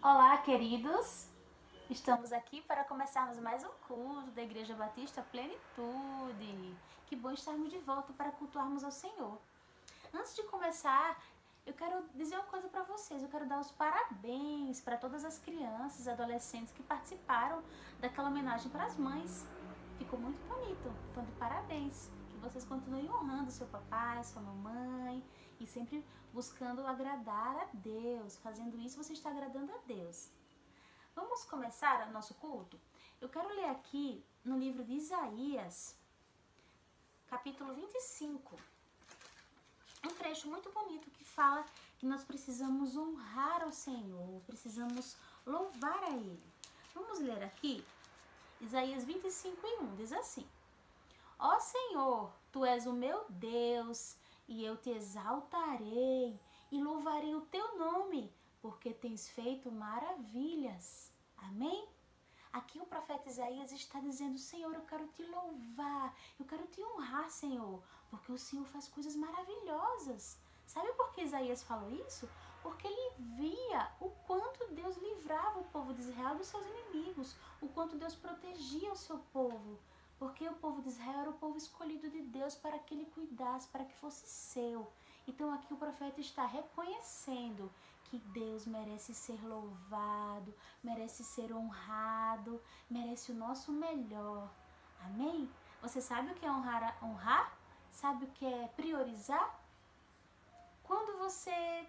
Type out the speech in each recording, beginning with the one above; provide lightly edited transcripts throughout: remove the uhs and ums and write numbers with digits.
Olá, queridos! Estamos aqui para começarmos mais um culto da Igreja Batista Plenitude. Que bom estarmos de volta para cultuarmos ao Senhor. Antes de começar, eu quero dizer uma coisa para vocês. Eu quero dar os parabéns para todas as crianças e adolescentes que participaram daquela homenagem para as mães. Ficou muito bonito. Então, de parabéns. Que vocês continuem honrando seu papai, sua mamãe e sempre buscando agradar a Deus. Fazendo isso, você está agradando a Deus. Vamos começar o nosso culto? Eu quero ler aqui no livro de Isaías, capítulo 25, um trecho muito bonito que fala que nós precisamos honrar ao Senhor, precisamos louvar a Ele. Vamos ler aqui, Isaías 25:1, diz assim: Ó Senhor, Tu és o meu Deus, e eu te exaltarei e louvarei o Teu nome, porque tens feito maravilhas. Amém? Aqui o profeta Isaías está dizendo: Senhor, eu quero te louvar, eu quero te honrar, Senhor, porque o Senhor faz coisas maravilhosas. Sabe por que Isaías falou isso? Porque ele via o quanto Deus livrava o povo de Israel dos seus inimigos, o quanto Deus protegia o seu povo. Porque o povo de Israel era o povo escolhido de Deus para que ele cuidasse, para que fosse seu. Então aqui o profeta está reconhecendo que Deus merece ser louvado, merece ser honrado, merece o nosso melhor. Amém? Você sabe o que é honrar? Sabe o que é priorizar? Quando você...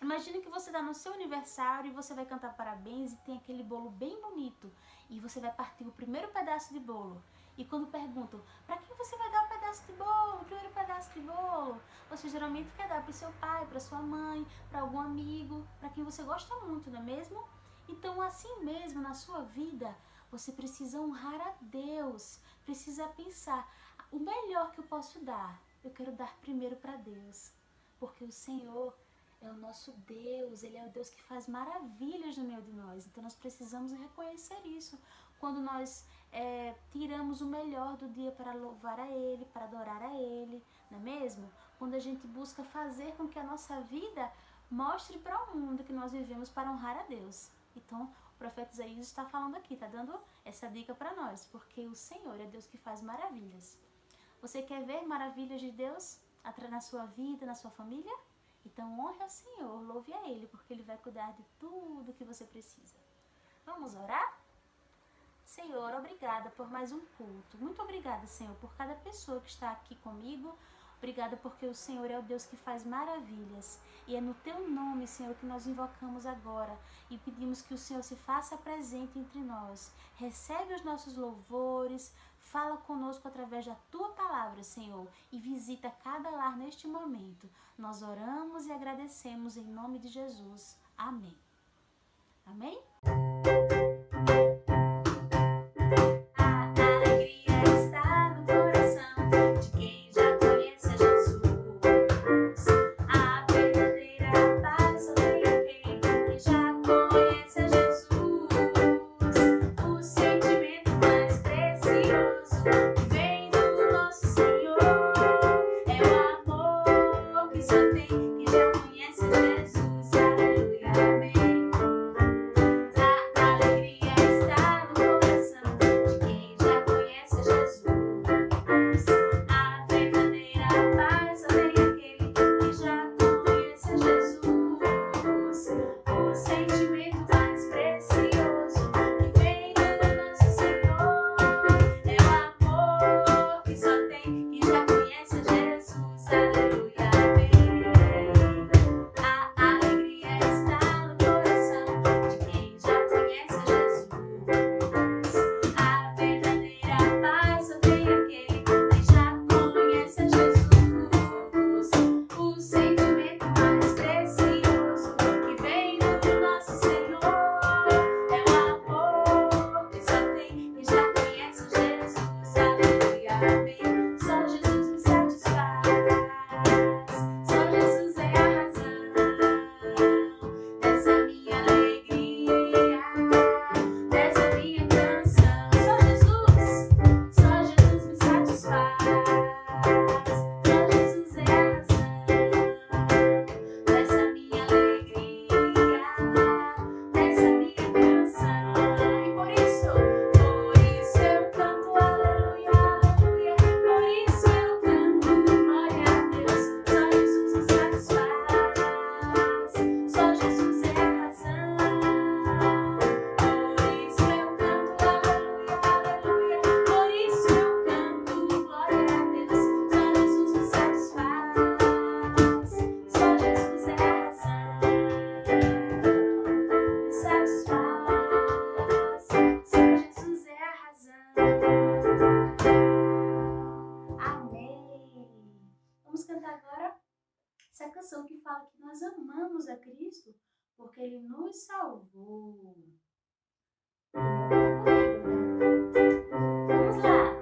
Imagine que você está no seu aniversário e você vai cantar parabéns e tem aquele bolo bem bonito. E você vai partir o primeiro pedaço de bolo. E quando perguntam, para quem você vai dar o pedaço de bolo, o primeiro pedaço de bolo? Você geralmente quer dar para o seu pai, para sua mãe, para algum amigo, para quem você gosta muito, não é mesmo? Então, assim mesmo, na sua vida, você precisa honrar a Deus. Precisa pensar, o melhor que eu posso dar, eu quero dar primeiro para Deus. Porque o Senhor é o nosso Deus, Ele é o Deus que faz maravilhas no meio de nós. Então nós precisamos reconhecer isso. Quando nós tiramos o melhor do dia para louvar a Ele, para adorar a Ele, não é mesmo? Quando a gente busca fazer com que a nossa vida mostre para o mundo que nós vivemos para honrar a Deus. Então o profeta Isaías está falando aqui, está dando essa dica para nós, porque o Senhor é Deus que faz maravilhas. Você quer ver maravilhas de Deus na sua vida, na sua família? Então honre ao Senhor, louve a Ele, porque Ele vai cuidar de tudo que você precisa. Vamos orar? Senhor, obrigada por mais um culto. Muito obrigada, Senhor, por cada pessoa que está aqui comigo. Obrigada porque o Senhor é o Deus que faz maravilhas. E é no Teu nome, Senhor, que nós invocamos agora. E pedimos que o Senhor se faça presente entre nós. Recebe os nossos louvores. Fala conosco através da Tua palavra, Senhor. E visita cada lar neste momento. Nós oramos e agradecemos em nome de Jesus. Amém. Amém? Ele nos salvou. Vamos lá.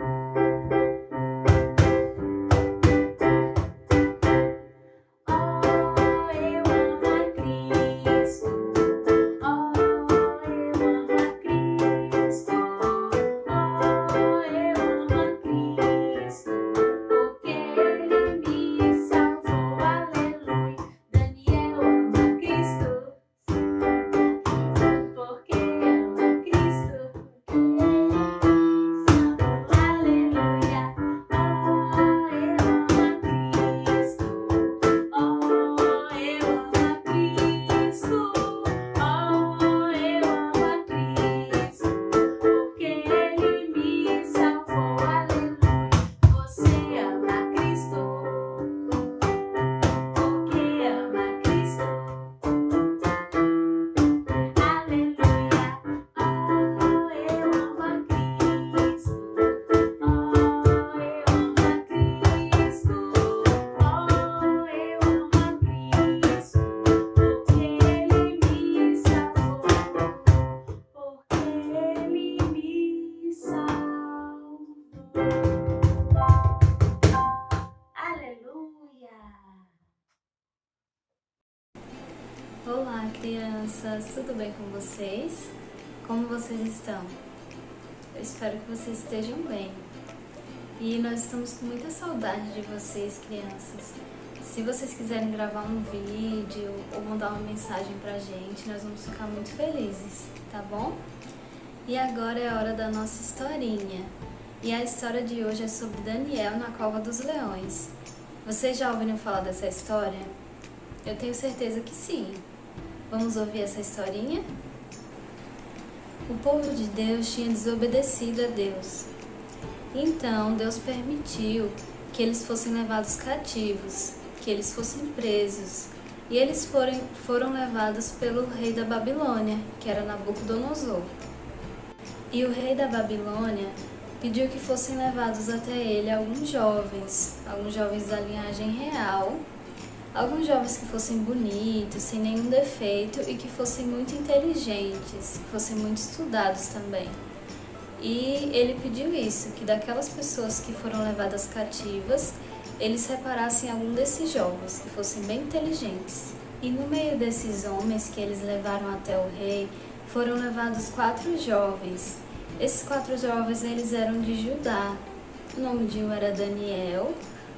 Olá, crianças! Tudo bem com vocês? Como vocês estão? Eu espero que vocês estejam bem. E nós estamos com muita saudade de vocês, crianças. Se vocês quiserem gravar um vídeo ou mandar uma mensagem pra gente, nós vamos ficar muito felizes, tá bom? E agora é a hora da nossa historinha. E a história de hoje é sobre Daniel na Cova dos Leões. Vocês já ouviram falar dessa história? Eu tenho certeza que sim. Vamos ouvir essa historinha? O povo de Deus tinha desobedecido a Deus. Então Deus permitiu que eles fossem levados cativos, que eles fossem presos. E eles foram levados pelo rei da Babilônia, que era Nabucodonosor. E o rei da Babilônia pediu que fossem levados até ele alguns jovens da linhagem real, alguns jovens que fossem bonitos, sem nenhum defeito e que fossem muito inteligentes, que fossem muito estudados também. E ele pediu isso, que daquelas pessoas que foram levadas cativas, eles separassem algum desses jovens, que fossem bem inteligentes. E no meio desses homens que eles levaram até o rei, foram levados 4 jovens. Esses 4 jovens, eles eram de Judá. O nome de um era Daniel,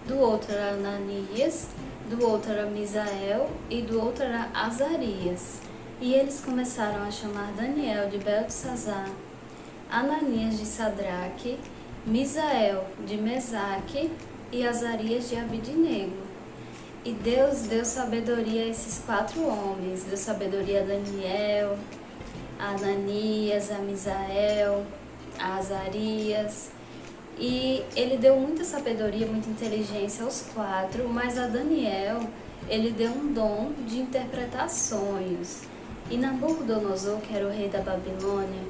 do outro era Ananias, do outro era Misael e do outro era Azarias. E eles começaram a chamar Daniel de Beltesazar, Ananias de Sadraque, Misael de Mesaque e Azarias de Abidnego. E Deus deu sabedoria a esses 4 homens, deu sabedoria a Daniel, a Ananias, a Misael, a Azarias. E ele deu muita sabedoria, muita inteligência aos 4, mas a Daniel, ele deu um dom de interpretar sonhos. E Nabucodonosor, que era o rei da Babilônia,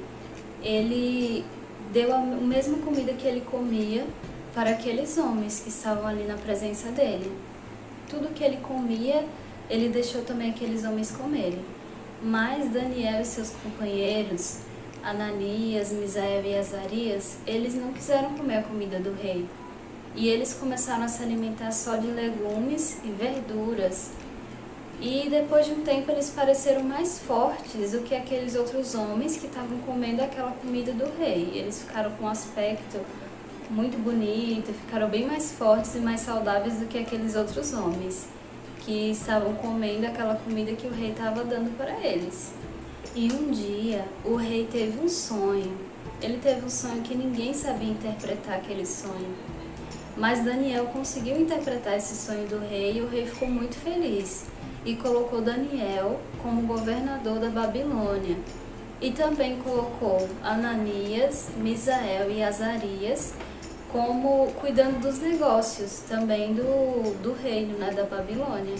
ele deu a mesma comida que ele comia para aqueles homens que estavam ali na presença dele. Tudo que ele comia, ele deixou também aqueles homens comerem. Mas Daniel e seus companheiros, Ananias, Misael e Azarias, eles não quiseram comer a comida do rei. E eles começaram a se alimentar só de legumes e verduras. E depois de um tempo eles pareceram mais fortes do que aqueles outros homens que estavam comendo aquela comida do rei. Eles ficaram com um aspecto muito bonito, ficaram bem mais fortes e mais saudáveis do que aqueles outros homens que estavam comendo aquela comida que o rei estava dando para eles. E um dia o rei teve um sonho. Ele teve um sonho que ninguém sabia interpretar aquele sonho. Mas Daniel conseguiu interpretar esse sonho do rei e o rei ficou muito feliz e colocou Daniel como governador da Babilônia. E também colocou Ananias, Misael e Azarias como cuidando dos negócios também do reino, né, da Babilônia.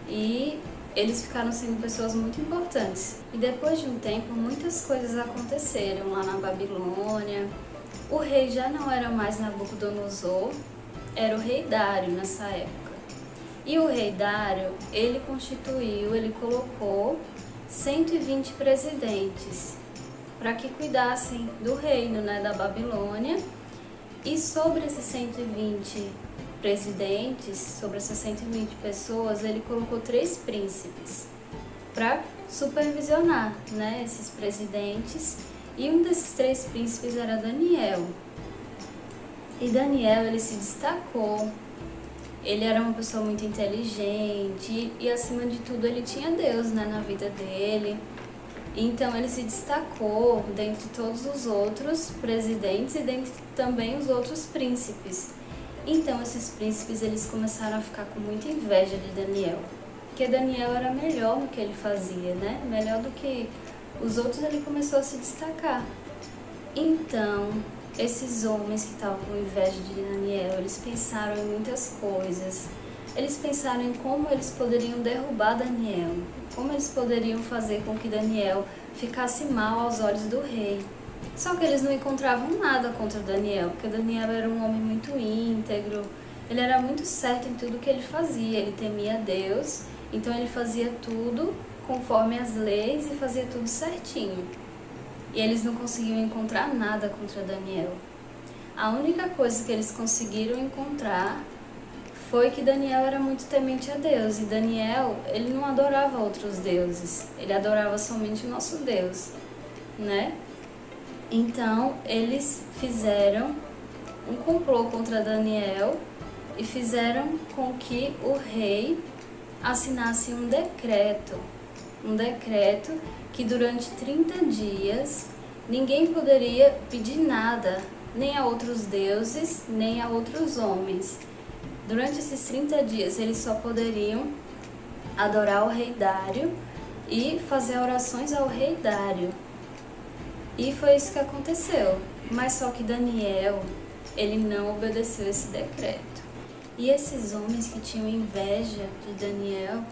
E eles ficaram sendo pessoas muito importantes. E depois de um tempo, muitas coisas aconteceram lá na Babilônia. O rei já não era mais Nabucodonosor, era o rei Dário nessa época. E o rei Dário, ele colocou 120 presidentes para que cuidassem do reino, né, da Babilônia. E sobre esses 120 presidentes, sobre essas 120 pessoas, ele colocou 3 príncipes para supervisionar, né, esses presidentes. E um desses 3 príncipes era Daniel. E Daniel, ele se destacou. Ele era uma pessoa muito inteligente e, acima de tudo, ele tinha Deus, né, na vida dele. Então, ele se destacou dentre todos os outros presidentes e dentre também os outros príncipes. Então, esses príncipes, eles começaram a ficar com muita inveja de Daniel. Porque Daniel era melhor no que ele fazia, né? Melhor do que os outros, ele começou a se destacar. Então, esses homens que estavam com inveja de Daniel, eles pensaram em muitas coisas. Eles pensaram em como eles poderiam derrubar Daniel, como eles poderiam fazer com que Daniel ficasse mal aos olhos do rei. Só que eles não encontravam nada contra Daniel, porque Daniel era um homem muito íntegro, ele era muito certo em tudo que ele fazia, ele temia Deus, então ele fazia tudo conforme as leis e fazia tudo certinho. E eles não conseguiam encontrar nada contra Daniel. A única coisa que eles conseguiram encontrar foi que Daniel era muito temente a Deus. E Daniel, ele não adorava outros deuses. Ele adorava somente o nosso Deus, né? Então, eles fizeram um complô contra Daniel e fizeram com que o rei assinasse um decreto que durante 30 dias ninguém poderia pedir nada, nem a outros deuses, nem a outros homens. Durante esses 30 dias eles só poderiam adorar o rei Dário e fazer orações ao rei Dário. E foi isso que aconteceu. Mas só que Daniel, ele não obedeceu esse decreto. E esses homens que tinham inveja de Daniel,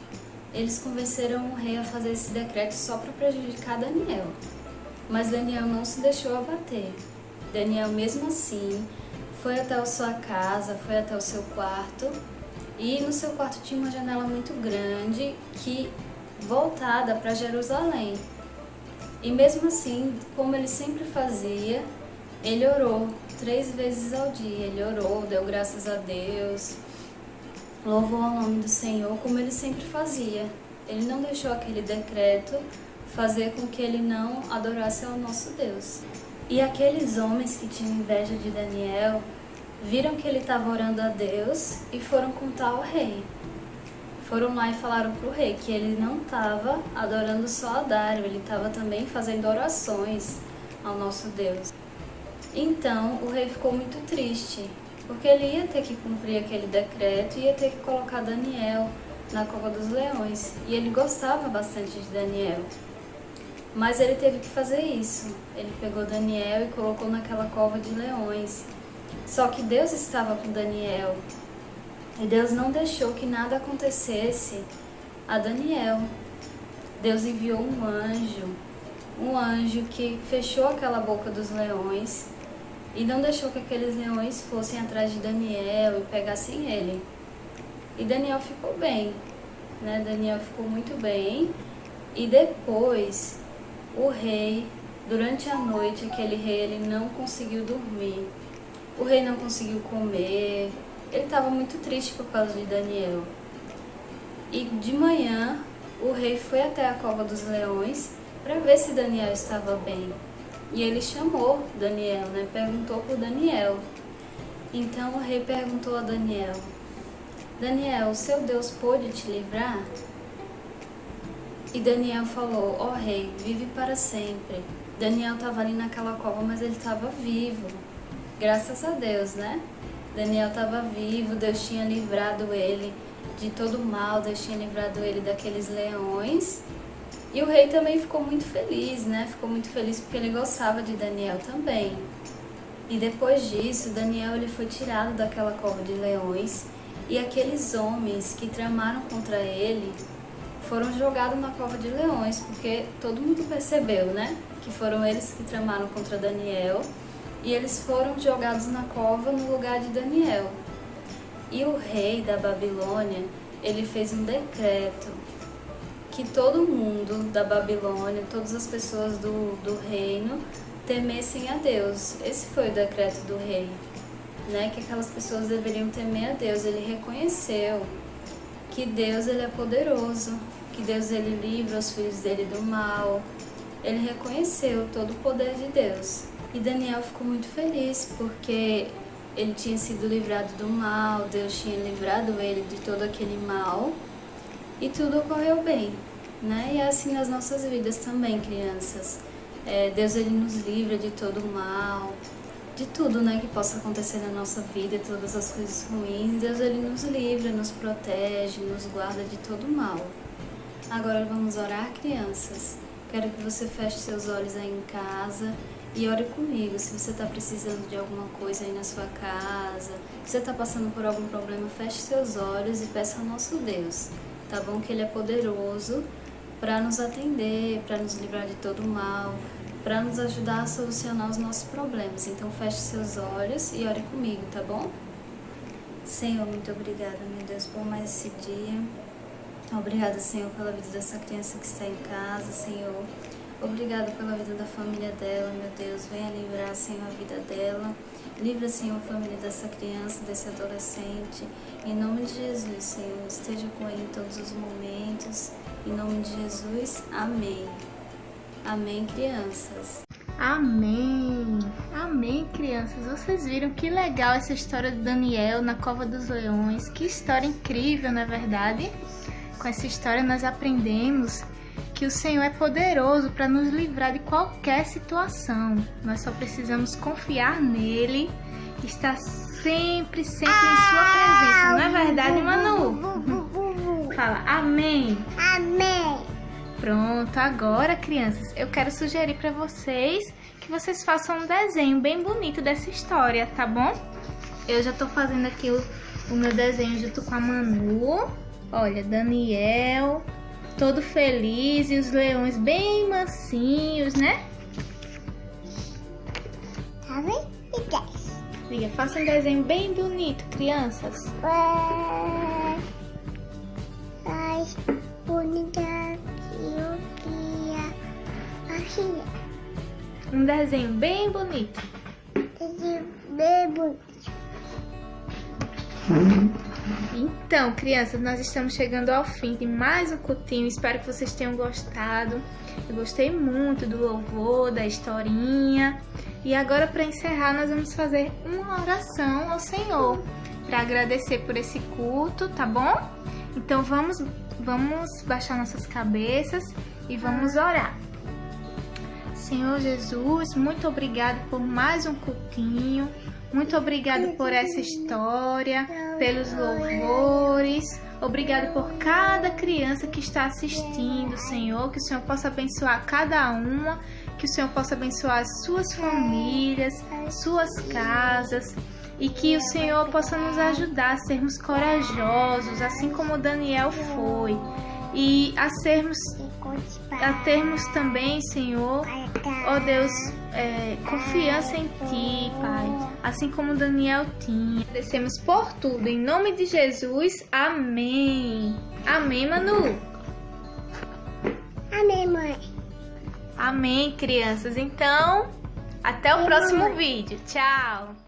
eles convenceram o rei a fazer esse decreto só para prejudicar Daniel. Mas Daniel não se deixou abater. Daniel, mesmo assim, foi até a sua casa, foi até o seu quarto. E no seu quarto tinha uma janela muito grande que voltada para Jerusalém. E mesmo assim, como ele sempre fazia, ele orou 3 vezes ao dia. Ele orou, deu graças a Deus, louvou o nome do Senhor, como ele sempre fazia. Ele não deixou aquele decreto fazer com que ele não adorasse ao nosso Deus. E aqueles homens que tinham inveja de Daniel viram que ele estava orando a Deus e foram contar ao rei. Foram lá e falaram para o rei que ele não estava adorando só a Dário, ele estava também fazendo orações ao nosso Deus. Então o rei ficou muito triste, porque ele ia ter que cumprir aquele decreto, ia ter que colocar Daniel na cova dos leões. E ele gostava bastante de Daniel. Mas ele teve que fazer isso. Ele pegou Daniel e colocou naquela cova de leões. Só que Deus estava com Daniel. E Deus não deixou que nada acontecesse a Daniel. Deus enviou um anjo que fechou aquela boca dos leões e não deixou que aqueles leões fossem atrás de Daniel e pegassem ele. E Daniel ficou bem, né? Daniel ficou muito bem. E depois, o rei, durante a noite, aquele rei, ele não conseguiu dormir. O rei não conseguiu comer. Ele estava muito triste por causa de Daniel. E de manhã, o rei foi até a cova dos leões para ver se Daniel estava bem. E ele chamou Daniel, né? Perguntou por Daniel. Então o rei perguntou a Daniel: Daniel, o seu Deus pôde te livrar? E Daniel falou: ó rei, vive para sempre. Daniel estava ali naquela cova, mas ele estava vivo. Graças a Deus, né? Daniel estava vivo, Deus tinha livrado ele de todo o mal, Deus tinha livrado ele daqueles leões. E o rei também ficou muito feliz, né? Ficou muito feliz porque ele gostava de Daniel também. E depois disso, Daniel ele foi tirado daquela cova de leões e aqueles homens que tramaram contra ele foram jogados na cova de leões, porque todo mundo percebeu, né? Que foram eles que tramaram contra Daniel e eles foram jogados na cova no lugar de Daniel. E o rei da Babilônia, ele fez um decreto que todo mundo da Babilônia, todas as pessoas do reino temessem a Deus. Esse foi o decreto do rei, né? Que aquelas pessoas deveriam temer a Deus. Ele reconheceu que Deus ele é poderoso, que Deus ele livra os filhos dele do mal. Ele reconheceu todo o poder de Deus. E Daniel ficou muito feliz porque ele tinha sido livrado do mal, Deus tinha livrado ele de todo aquele mal e tudo ocorreu bem, né? E é assim nas nossas vidas também, crianças. Deus ele nos livra de todo o mal, de tudo, né, que possa acontecer na nossa vida, todas as coisas ruins. Deus ele nos livra, nos protege, nos guarda de todo o mal. Agora vamos orar, crianças. Quero que você feche seus olhos aí em casa e ore comigo. Se você está precisando de alguma coisa aí na sua casa, se você está passando por algum problema, feche seus olhos e peça ao nosso Deus, tá bom? Que Ele é poderoso para nos atender, para nos livrar de todo o mal, para nos ajudar a solucionar os nossos problemas. Então feche seus olhos e ore comigo, tá bom? Senhor, muito obrigada, meu Deus, por mais esse dia. Obrigada, Senhor, pela vida dessa criança que está em casa, Senhor. Obrigada pela vida da família dela, meu Deus. Venha livrar, Senhor, a vida dela. Livra, Senhor, a família dessa criança, desse adolescente. Em nome de Jesus, Senhor, esteja com ele em todos os momentos. Em nome de Jesus, amém. Amém, crianças. Amém. Amém, crianças. Vocês viram que legal essa história de Daniel na Cova dos Leões. Que história incrível, não é verdade? Com essa história nós aprendemos que o Senhor é poderoso para nos livrar de qualquer situação. Nós só precisamos confiar nele, estar sempre em sua presença. Não é verdade, Manu? Fala, amém. Amém. Pronto, agora, crianças, eu quero sugerir para vocês que vocês façam um desenho bem bonito dessa história, tá bom? Eu já tô fazendo aqui o meu desenho junto com a Manu. Olha, Daniel, todo feliz e os leões bem mansinhos, né? Tá vendo? Liga, faça um desenho bem bonito, crianças. Mais bonita que eu queria. Assim, Um desenho bem bonito. bem bonito. Então, crianças, nós estamos chegando ao fim de mais um cultinho. Espero que vocês tenham gostado. Eu gostei muito do louvor, da historinha. E agora, para encerrar, nós vamos fazer uma oração ao Senhor para agradecer por esse culto, tá bom? Então, vamos baixar nossas cabeças e vamos orar. Senhor Jesus, muito obrigado por mais um cultinho. Muito obrigado por essa história, pelos louvores. Obrigado por cada criança que está assistindo, Senhor. Que o Senhor possa abençoar cada uma. Que o Senhor possa abençoar as suas famílias, suas casas. E que o Senhor possa nos ajudar a sermos corajosos, assim como Daniel foi. E a termos também, Senhor, ó Deus, confiança em Ti, Pai, assim como Daniel tinha. Agradecemos por tudo, em nome de Jesus, amém. Amém, Manu? Amém, mãe. Amém, crianças. Então, até o próximo vídeo. Tchau!